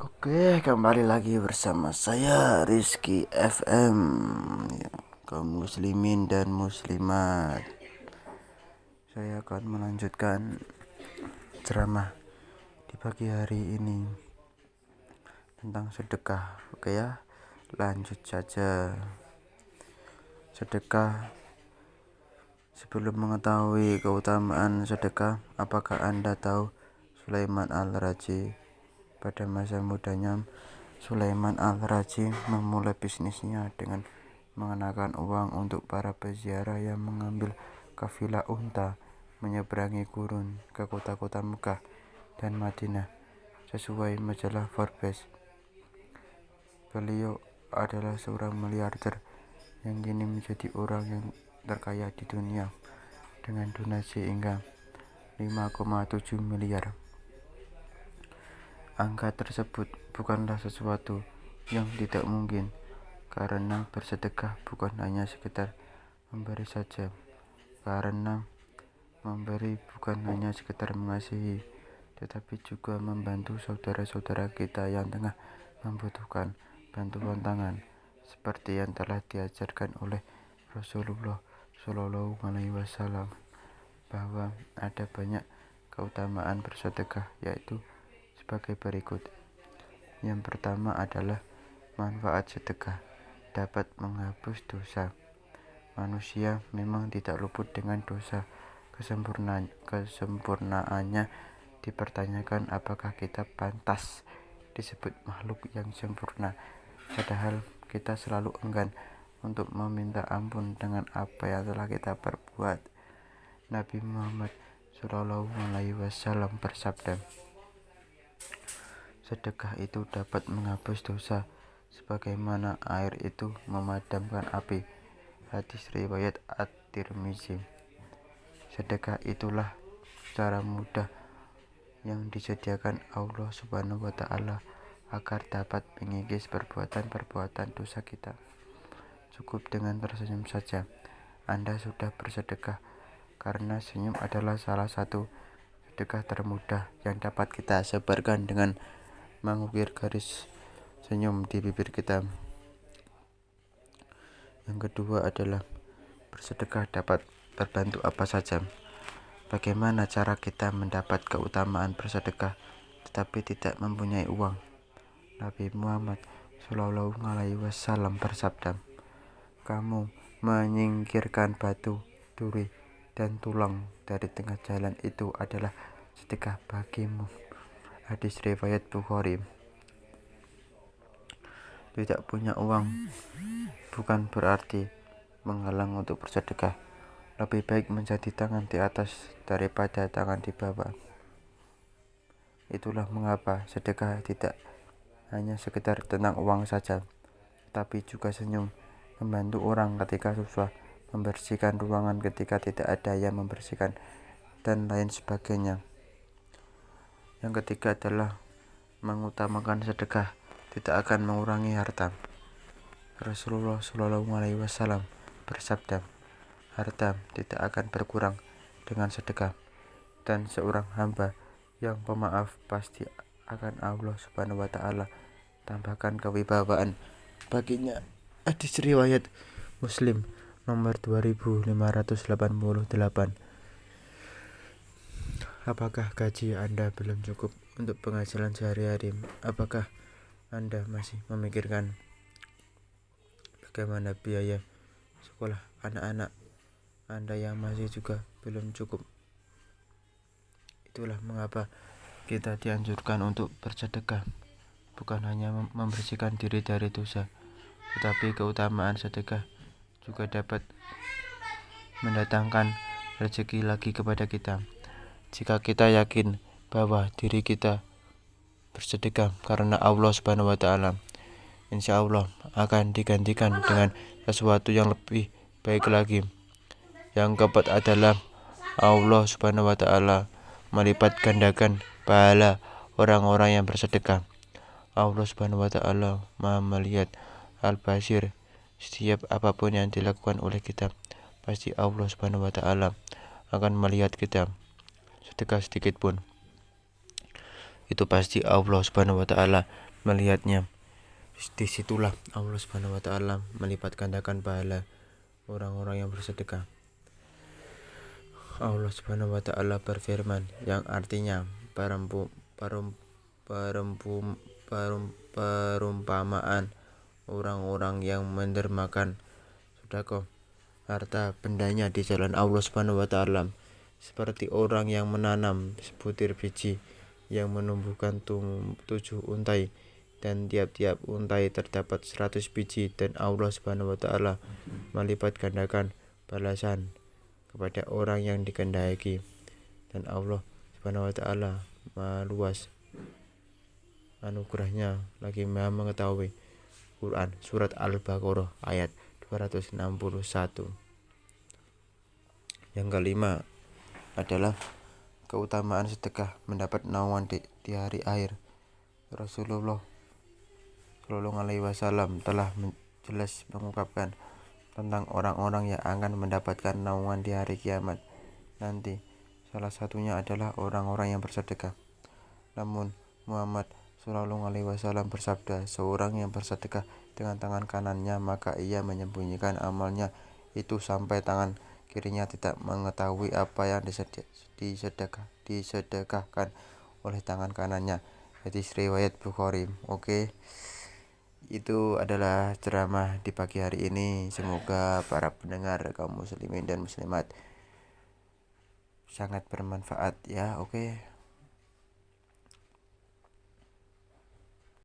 Oke, kembali lagi bersama saya Rizky FM, ya, kaum muslimin dan muslimat. Saya akan melanjutkan ceramah di pagi hari ini tentang sedekah. Oke ya, lanjut saja. Sedekah. Sebelum mengetahui keutamaan sedekah, apakah Anda tahu Sulaiman Al-Raji? Pada masa mudanya, Sulaiman Al-Raji memulai bisnisnya dengan mengenakan uang untuk para peziarah yang mengambil kafilah unta menyeberangi gurun ke kota-kota Mekah dan Madinah. Sesuai majalah Forbes, beliau adalah seorang miliarder yang kini menjadi orang yang terkaya di dunia dengan donasi hingga 5,7 miliar. Angka tersebut bukanlah sesuatu yang tidak mungkin, karena bersedekah bukan hanya sekedar memberi saja. Karena memberi bukan hanya sekedar mengasihi, tetapi juga membantu saudara-saudara kita yang tengah membutuhkan bantuan tangan, seperti yang telah diajarkan oleh Rasulullah Shallallahu Alaihi Wasallam, bahwa ada banyak keutamaan bersedekah, yaitu sebagai berikut. Yang pertama adalah manfaat sedekah dapat menghapus dosa. Manusia memang tidak luput dengan dosa. Kesempurnaannya dipertanyakan, apakah kita pantas disebut makhluk yang sempurna, padahal kita selalu enggan untuk meminta ampun dengan apa yang telah kita perbuat. Nabi Muhammad Shallallahu Alaihi Wasallam bersabda, sedekah itu dapat menghapus dosa sebagaimana air itu memadamkan api. Hadis riwayat At-Tirmizi. Sedekah itulah cara mudah yang disediakan Allah Subhanahu wa Ta'ala agar dapat mengikis perbuatan-perbuatan dosa kita. Cukup dengan tersenyum saja Anda sudah bersedekah, karena senyum adalah salah satu sedekah termudah yang dapat kita sebarkan dengan mengukir garis senyum di bibir kita. Yang kedua adalah bersedekah dapat berbantu apa saja. Bagaimana cara kita mendapat keutamaan bersedekah tetapi tidak mempunyai uang? Nabi Muhammad Shallallahu Alaihi Wasallam bersabda, kamu menyingkirkan batu, duri, dan tulang dari tengah jalan, itu adalah sedekah bagimu. Hadis riwayat Bukhari. Tidak punya uang bukan berarti menghalang untuk bersedekah. Lebih baik menjadi tangan di atas daripada tangan di bawah. Itulah mengapa sedekah tidak hanya sekedar tentang uang saja, tapi juga senyum, membantu orang ketika susah, membersihkan ruangan ketika tidak ada yang membersihkan, dan lain sebagainya. Yang ketiga adalah mengutamakan sedekah tidak akan mengurangi harta. Rasulullah Shallallahu Alaihi Wasallam bersabda, harta tidak akan berkurang dengan sedekah, dan seorang hamba yang pemaaf pasti akan Allah Subhanahu wa Ta'ala tambahkan kewibawaan baginya. Hadis riwayat Muslim nomor 2588. Apakah gaji Anda belum cukup untuk penghasilan sehari-hari? Apakah Anda masih memikirkan bagaimana biaya sekolah anak-anak Anda yang masih juga belum cukup? Itulah mengapa kita dianjurkan untuk bersedekah, bukan hanya membersihkan diri dari dosa, tetapi keutamaan sedekah juga dapat mendatangkan rezeki lagi kepada kita. Jika kita yakin bahwa diri kita bersedekah karena Allah Subhanahu wa Ta'ala, insya Allah akan digantikan dengan sesuatu yang lebih baik lagi. Yang keempat adalah Allah Subhanahu wa Ta'ala melipat gandakan pahala orang-orang yang bersedekah. Allah Subhanahu wa Ta'ala Maha melihat, Al-Basir. Setiap apapun yang dilakukan oleh kita, pasti Allah Subhanahu wa Ta'ala akan melihat kita. Sedekah sedikit pun, itu pasti Allah Subhanahu wa Ta'ala melihatnya. Disitulah Allah Subhanahu wa Ta'ala melipat gandakan pahala orang-orang yang bersedekah. Allah Subhanahu wa Ta'ala berfirman yang artinya perumpamaan orang-orang yang mendermakan sedekah harta bendanya di jalan Allah Subhanahu wa Ta'ala seperti orang yang menanam sebutir biji yang menumbuhkan 7 untai, dan tiap-tiap untai terdapat 100 biji, dan Allah Subhanahu wa Ta'ala melipat gandakan balasan kepada orang yang dikehendaki, dan Allah Subhanahu wa Ta'ala luas anugerahnya lagi Maha mengetahui. Quran Surat Al-Baqarah ayat 261. Yang kelima adalah keutamaan sedekah mendapat naungan di hari akhir. Rasulullah Shallallahu Alaihi Wasallam telah jelas mengungkapkan tentang orang-orang yang akan mendapatkan naungan di hari kiamat nanti. Salah satunya adalah orang-orang yang bersedekah. Namun Muhammad Shallallahu Alaihi Wasallam bersabda, seorang yang bersedekah dengan tangan kanannya, maka ia menyembunyikan amalnya itu sampai tangan kirinya tidak mengetahui apa yang disedekahkan oleh tangan kanannya. Hadis riwayat Bukhari. Oke, itu adalah ceramah di pagi hari ini. Semoga para pendengar kaum muslimin dan muslimat sangat bermanfaat ya. Oke.